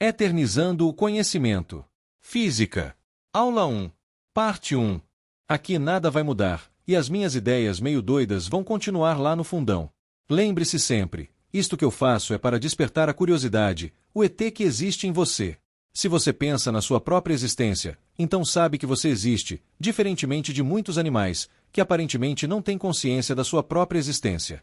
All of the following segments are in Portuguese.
Eternizando o conhecimento. Física. Aula 1. Parte 1. Aqui nada vai mudar, e as minhas ideias meio doidas vão continuar lá no fundão. Lembre-se sempre, isto que eu faço é para despertar a curiosidade, o ET que existe em você. Se você pensa na sua própria existência, então sabe que você existe, diferentemente de muitos animais, que aparentemente não têm consciência da sua própria existência.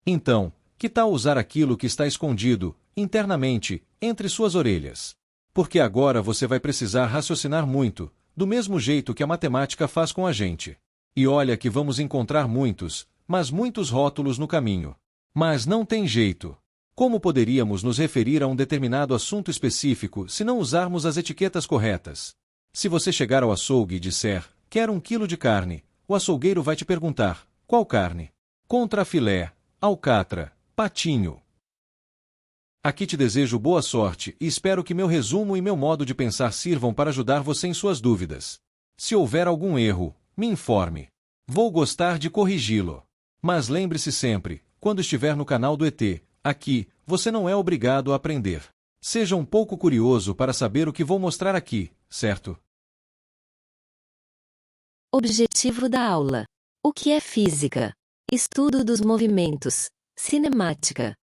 Então, que tal usar aquilo que está escondido, internamente, entre suas orelhas? Porque agora você vai precisar raciocinar muito, do mesmo jeito que a matemática faz com a gente. E olha que vamos encontrar muitos, mas muitos rótulos no caminho. Mas não tem jeito. Como poderíamos nos referir a um determinado assunto específico se não usarmos as etiquetas corretas? Se você chegar ao açougue e disser, quero 1 quilo de carne, o açougueiro vai te perguntar, qual carne? Contrafilé, alcatra, patinho. Aqui te desejo boa sorte e espero que meu resumo e meu modo de pensar sirvam para ajudar você em suas dúvidas. Se houver algum erro, me informe. Vou gostar de corrigi-lo. Mas lembre-se sempre, quando estiver no canal do ET, aqui, você não é obrigado a aprender. Seja um pouco curioso para saber o que vou mostrar aqui, certo? Objetivo da aula. O que é física? Estudo dos movimentos. Cinemática.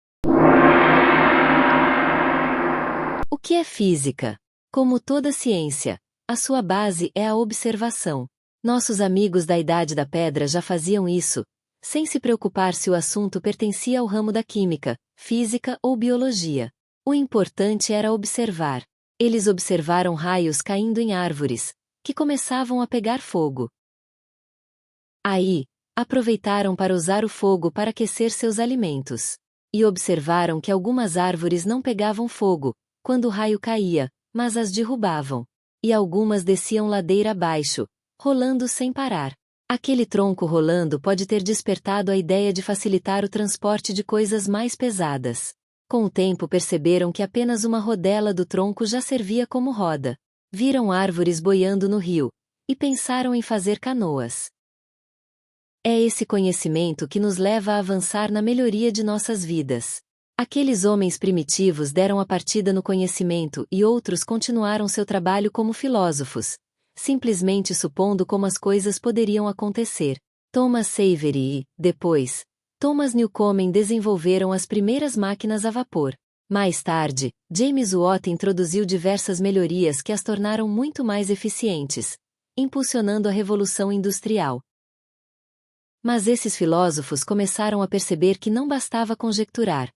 O que é física? Como toda ciência, a sua base é a observação. Nossos amigos da Idade da Pedra já faziam isso, sem se preocupar se o assunto pertencia ao ramo da química, física ou biologia. O importante era observar. Eles observaram raios caindo em árvores, que começavam a pegar fogo. Aí, aproveitaram para usar o fogo para aquecer seus alimentos. E observaram que algumas árvores não pegavam fogo, quando o raio caía, mas as derrubavam. E algumas desciam ladeira abaixo, rolando sem parar. Aquele tronco rolando pode ter despertado a ideia de facilitar o transporte de coisas mais pesadas. Com o tempo perceberam que apenas uma rodela do tronco já servia como roda. Viram árvores boiando no rio, e pensaram em fazer canoas. É esse conhecimento que nos leva a avançar na melhoria de nossas vidas. Aqueles homens primitivos deram a partida no conhecimento e outros continuaram seu trabalho como filósofos, simplesmente supondo como as coisas poderiam acontecer. Thomas Savery e, depois, Thomas Newcomen desenvolveram as primeiras máquinas a vapor. Mais tarde, James Watt introduziu diversas melhorias que as tornaram muito mais eficientes, impulsionando a Revolução Industrial. Mas esses filósofos começaram a perceber que não bastava conjecturar.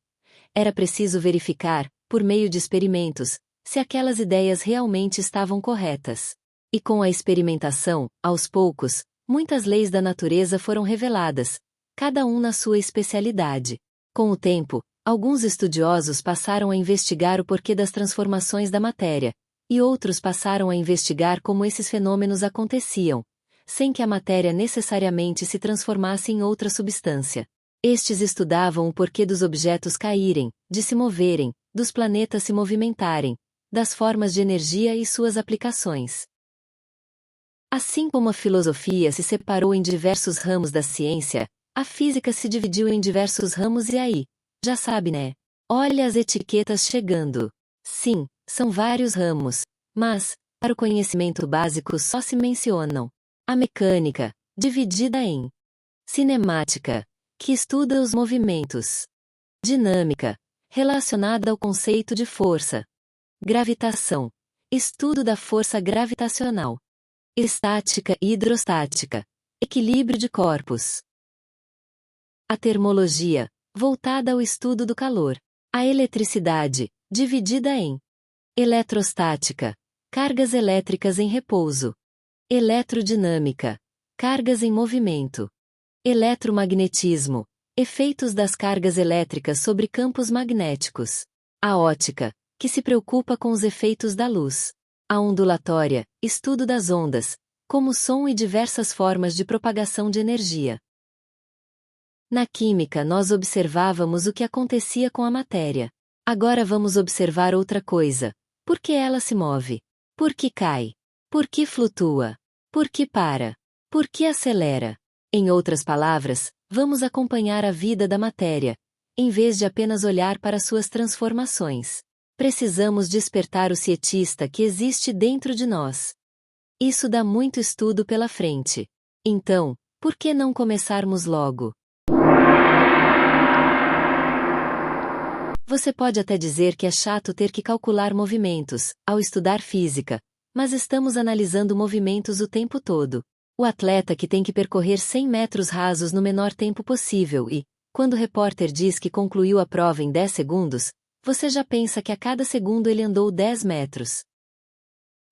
Era preciso verificar, por meio de experimentos, se aquelas ideias realmente estavam corretas. E com a experimentação, aos poucos, muitas leis da natureza foram reveladas, cada um na sua especialidade. Com o tempo, alguns estudiosos passaram a investigar o porquê das transformações da matéria, e outros passaram a investigar como esses fenômenos aconteciam, sem que a matéria necessariamente se transformasse em outra substância. Estes estudavam o porquê dos objetos caírem, de se moverem, dos planetas se movimentarem, das formas de energia e suas aplicações. Assim como a filosofia se separou em diversos ramos da ciência, a física se dividiu em diversos ramos e aí, já sabe, né? Olha as etiquetas chegando. Sim, são vários ramos, mas, para o conhecimento básico só se mencionam a mecânica, dividida em cinemática, que estuda os movimentos. Dinâmica, relacionada ao conceito de força. Gravitação, estudo da força gravitacional. Estática e hidrostática, equilíbrio de corpos. A termologia, voltada ao estudo do calor. A eletricidade, dividida em eletrostática, cargas elétricas em repouso. Eletrodinâmica, cargas em movimento. Eletromagnetismo, efeitos das cargas elétricas sobre campos magnéticos. A ótica, que se preocupa com os efeitos da luz. A ondulatória, estudo das ondas, como som e diversas formas de propagação de energia. Na química nós observávamos o que acontecia com a matéria. Agora vamos observar outra coisa. Por que ela se move? Por que cai? Por que flutua? Por que para? Por que acelera? Em outras palavras, vamos acompanhar a vida da matéria, em vez de apenas olhar para suas transformações. Precisamos despertar o cientista que existe dentro de nós. Isso dá muito estudo pela frente. Então, por que não começarmos logo? Você pode até dizer que é chato ter que calcular movimentos, ao estudar física, mas estamos analisando movimentos o tempo todo. O atleta que tem que percorrer 100 metros rasos no menor tempo possível e, quando o repórter diz que concluiu a prova em 10 segundos, você já pensa que a cada segundo ele andou 10 metros.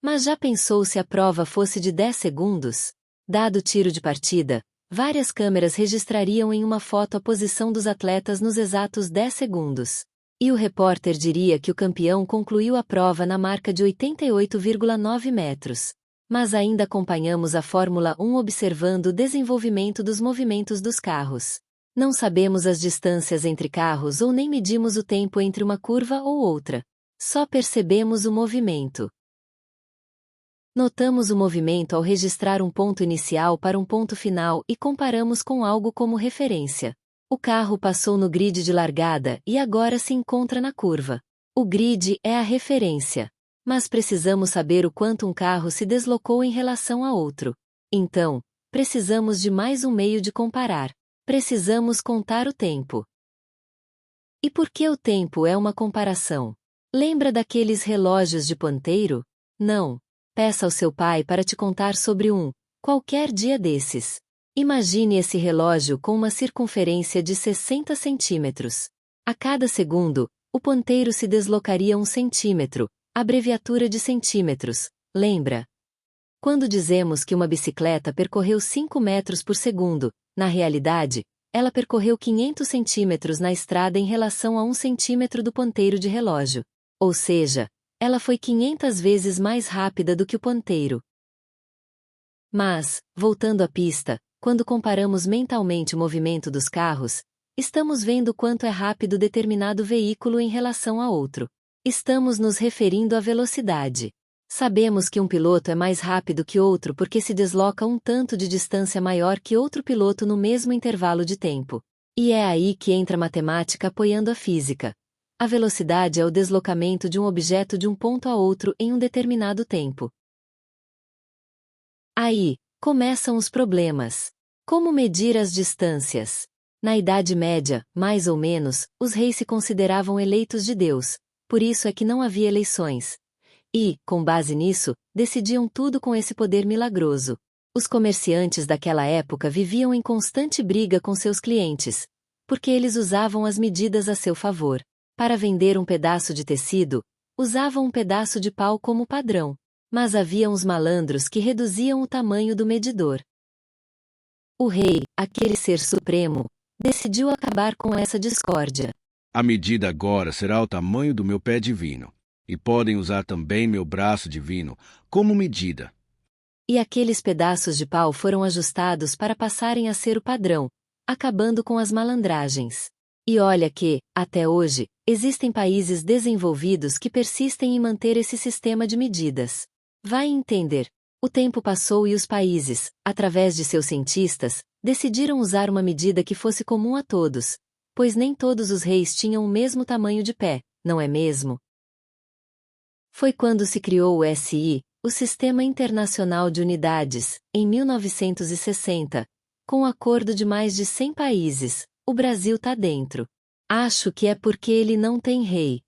Mas já pensou se a prova fosse de 10 segundos? Dado o tiro de partida, várias câmeras registrariam em uma foto a posição dos atletas nos exatos 10 segundos. E o repórter diria que o campeão concluiu a prova na marca de 88,9 metros. Mas ainda acompanhamos a Fórmula 1 observando o desenvolvimento dos movimentos dos carros. Não sabemos as distâncias entre carros ou nem medimos o tempo entre uma curva ou outra. Só percebemos o movimento. Notamos o movimento ao registrar um ponto inicial para um ponto final e comparamos com algo como referência. O carro passou no grid de largada e agora se encontra na curva. O grid é a referência. Mas precisamos saber o quanto um carro se deslocou em relação a outro. Então, precisamos de mais um meio de comparar. Precisamos contar o tempo. E por que o tempo é uma comparação? Lembra daqueles relógios de ponteiro? Não. Peça ao seu pai para te contar sobre qualquer dia desses. Imagine esse relógio com uma circunferência de 60 centímetros. A cada segundo, o ponteiro se deslocaria 1 centímetro, abreviatura de centímetros, lembra? Quando dizemos que uma bicicleta percorreu 5 metros por segundo, na realidade, ela percorreu 500 centímetros na estrada em relação a 1 centímetro do ponteiro de relógio. Ou seja, ela foi 500 vezes mais rápida do que o ponteiro. Mas, voltando à pista, quando comparamos mentalmente o movimento dos carros, estamos vendo quanto é rápido determinado veículo em relação a outro. Estamos nos referindo à velocidade. Sabemos que um piloto é mais rápido que outro porque se desloca um tanto de distância maior que outro piloto no mesmo intervalo de tempo. E é aí que entra a matemática apoiando a física. A velocidade é o deslocamento de um objeto de um ponto a outro em um determinado tempo. Aí, começam os problemas. Como medir as distâncias? Na Idade Média, mais ou menos, os reis se consideravam eleitos de Deus, por isso é que não havia eleições. E, com base nisso, decidiam tudo com esse poder milagroso. Os comerciantes daquela época viviam em constante briga com seus clientes, porque eles usavam as medidas a seu favor. Para vender um pedaço de tecido, usavam um pedaço de pau como padrão. Mas havia uns malandros que reduziam o tamanho do medidor. O rei, aquele ser supremo, decidiu acabar com essa discórdia. A medida agora será o tamanho do meu pé divino, e podem usar também meu braço divino como medida. E aqueles pedaços de pau foram ajustados para passarem a ser o padrão, acabando com as malandragens. E olha que, até hoje, existem países desenvolvidos que persistem em manter esse sistema de medidas. Vai entender. O tempo passou e os países, através de seus cientistas, decidiram usar uma medida que fosse comum a todos, pois nem todos os reis tinham o mesmo tamanho de pé, não é mesmo? Foi quando se criou o SI, o Sistema Internacional de Unidades, em 1960, com um acordo de mais de 100 países, o Brasil tá dentro. Acho que é porque ele não tem rei.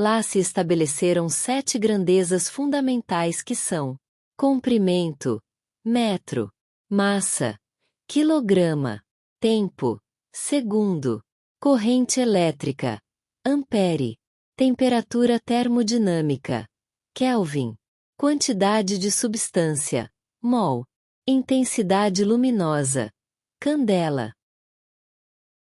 Lá se estabeleceram 7 grandezas fundamentais que são comprimento, metro, massa, quilograma, tempo, segundo, corrente elétrica, ampere, temperatura termodinâmica, Kelvin, quantidade de substância, mol, intensidade luminosa, candela.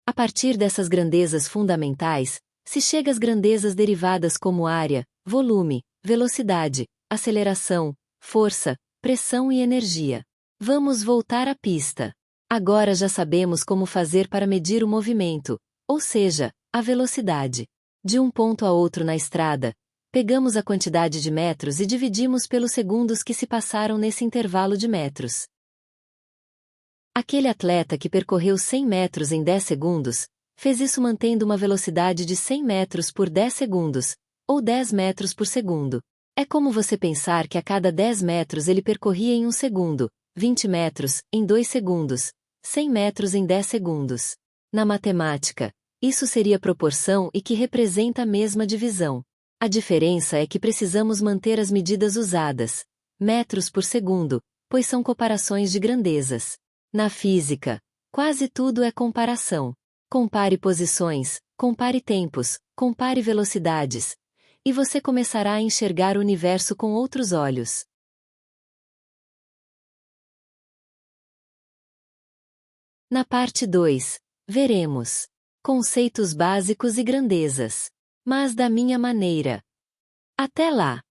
A partir dessas grandezas fundamentais, se chega às grandezas derivadas como área, volume, velocidade, aceleração, força, pressão e energia. Vamos voltar à pista. Agora já sabemos como fazer para medir o movimento, ou seja, a velocidade. De um ponto a outro na estrada, pegamos a quantidade de metros e dividimos pelos segundos que se passaram nesse intervalo de metros. Aquele atleta que percorreu 100 metros em 10 segundos, fez isso mantendo uma velocidade de 100 metros por 10 segundos, ou 10 metros por segundo. É como você pensar que a cada 10 metros ele percorria em 1 segundo, 20 metros, em 2 segundos, 100 metros em 10 segundos. Na matemática, isso seria proporção e que representa a mesma divisão. A diferença é que precisamos manter as medidas usadas, metros por segundo, pois são comparações de grandezas. Na física, quase tudo é comparação. Compare posições, compare tempos, compare velocidades, e você começará a enxergar o universo com outros olhos. Na parte 2, veremos conceitos básicos e grandezas, mas da minha maneira. Até lá!